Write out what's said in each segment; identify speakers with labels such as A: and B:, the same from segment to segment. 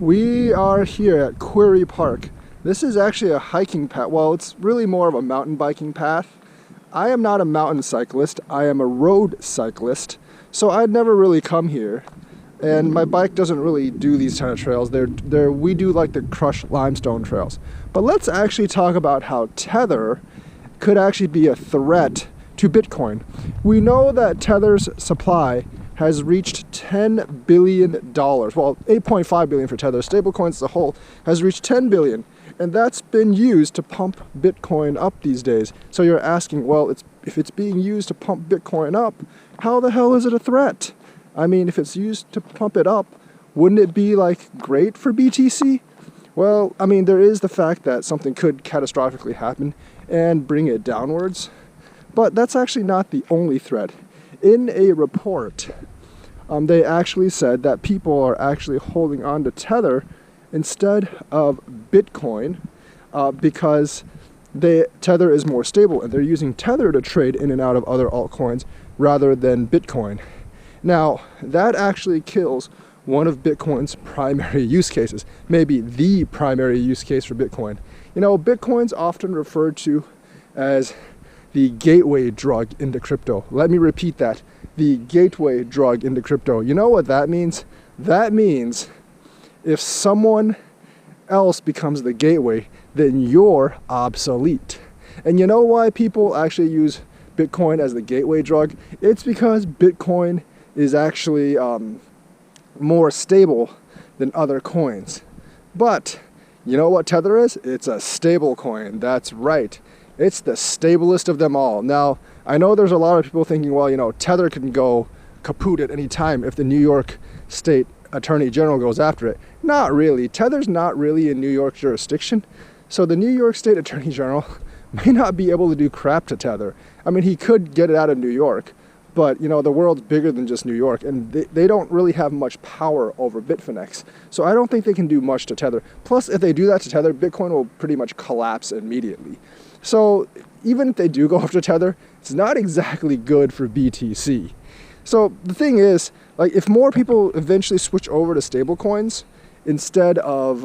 A: We are here at Quarry Park. This is actually a hiking path. Well, it's really more of a mountain biking path. I am not a mountain cyclist. I am a road cyclist. So I'd never really come here. And my bike doesn't really do these kind of trails. We do like the crushed limestone trails. But let's actually talk about how Tether could actually be a threat to Bitcoin. We know that Tether's supply has reached $10 billion. Well, 8.5 billion for Tether. Stablecoins as a whole has reached 10 billion. And that's been used to pump Bitcoin up these days. So you're asking, well, if it's being used to pump Bitcoin up, how the hell is it a threat? I mean, if it's used to pump it up, wouldn't it be like great for BTC? Well, I mean, there is the fact that something could catastrophically happen and bring it downwards. But that's actually not the only threat. In a report, they actually said that people are actually holding on to Tether instead of Bitcoin because Tether is more stable and they're using Tether to trade in and out of other altcoins rather than Bitcoin. Now, that actually kills one of Bitcoin's primary use cases, maybe the primary use case for Bitcoin. You know, Bitcoin's often referred to as the gateway drug into crypto. Let me repeat that. The gateway drug into crypto. You know what that means? That means if someone else becomes the gateway, then you're obsolete. And you know why people actually use Bitcoin as the gateway drug? It's because Bitcoin is actually more stable than other coins. But you know what Tether is? It's a stable coin. That's right. It's the stablest of them all. Now, I know there's a lot of people thinking, well, you know, Tether can go kaput at any time if the New York State Attorney General goes after it. Not really. Tether's not really in New York jurisdiction. So the New York State Attorney General may not be able to do crap to Tether. I mean, he could get it out of New York, but, you know, the world's bigger than just New York, and they don't really have much power over Bitfinex. So I don't think they can do much to Tether. Plus, if they do that to Tether, Bitcoin will pretty much collapse immediately. So even if they do go after Tether, it's not exactly good for BTC. So the thing is, like, if more people eventually switch over to stablecoins instead of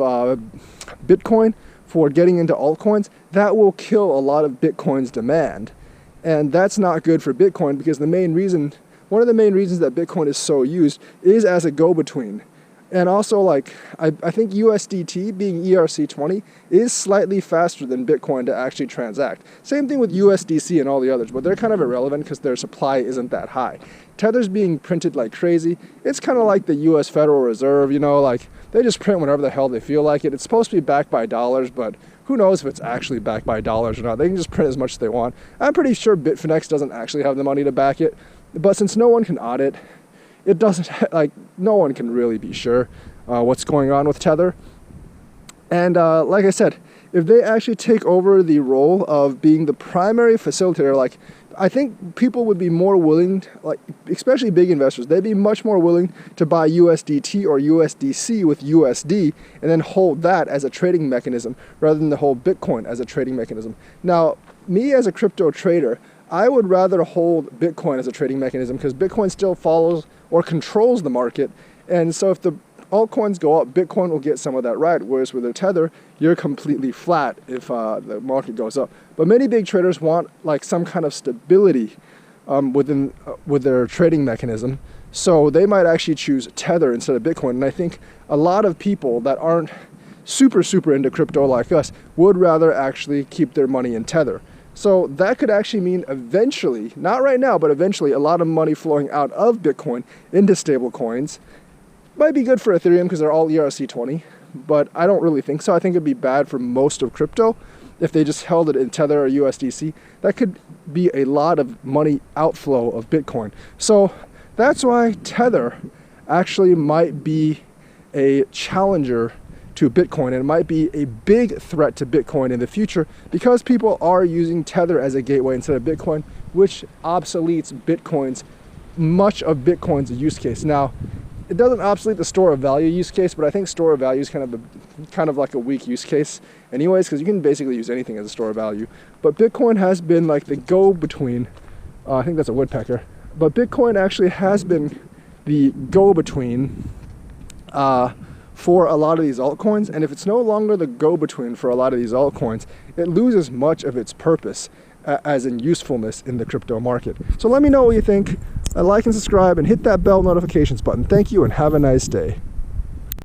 A: Bitcoin for getting into altcoins, that will kill a lot of Bitcoin's demand. And that's not good for Bitcoin because one of the main reasons that Bitcoin is so used is as a go-between. And also, like, I think USDT being ERC20 is slightly faster than Bitcoin to actually transact. Same thing with USDC and all the others, but they're kind of irrelevant because their supply isn't that high. Tether's being printed like crazy. It's kind of like the US Federal Reserve, you know, like they just print whenever the hell they feel like it. It's supposed to be backed by dollars, but who knows if it's actually backed by dollars or not. They can just print as much as they want. I'm pretty sure Bitfinex doesn't actually have the money to back it, but since no one can audit, it doesn't, like, no one can really be sure what's going on with Tether. And like I said, if they actually take over the role of being the primary facilitator, like, I think people would be more willing, like, especially big investors, they'd be much more willing to buy USDT or USDC with USD and then hold that as a trading mechanism rather than to hold Bitcoin as a trading mechanism. Now, me as a crypto trader, I would rather hold Bitcoin as a trading mechanism because Bitcoin still follows or controls the market. And so if the altcoins go up, Bitcoin will get some of that right. Whereas with a Tether, you're completely flat if the market goes up. But many big traders want like some kind of stability with their trading mechanism. So they might actually choose Tether instead of Bitcoin. And I think a lot of people that aren't super into crypto like us would rather actually keep their money in Tether. So that could actually mean eventually, not right now, but eventually a lot of money flowing out of Bitcoin into stable coins. Might be good for Ethereum because they're all ERC20, but I don't really think so. I think it'd be bad for most of crypto if they just held it in Tether or USDC. That could be a lot of money outflow of Bitcoin. So that's why Tether actually might be a challenger to Bitcoin, and it might be a big threat to Bitcoin in the future because people are using Tether as a gateway instead of Bitcoin, which obsoletes much of Bitcoin's use case. Now, it doesn't obsolete the store of value use case, but I think store of value is kind of like a weak use case anyways, because you can basically use anything as a store of value. But Bitcoin has been like the go-between. I think that's a woodpecker. But Bitcoin actually has been the go-between for a lot of these altcoins, and if it's no longer the go-between for a lot of these altcoins, it loses much of its purpose as in usefulness in the crypto market. So let me know what you think. Like and subscribe and hit that bell notifications button. Thank you and have a nice day.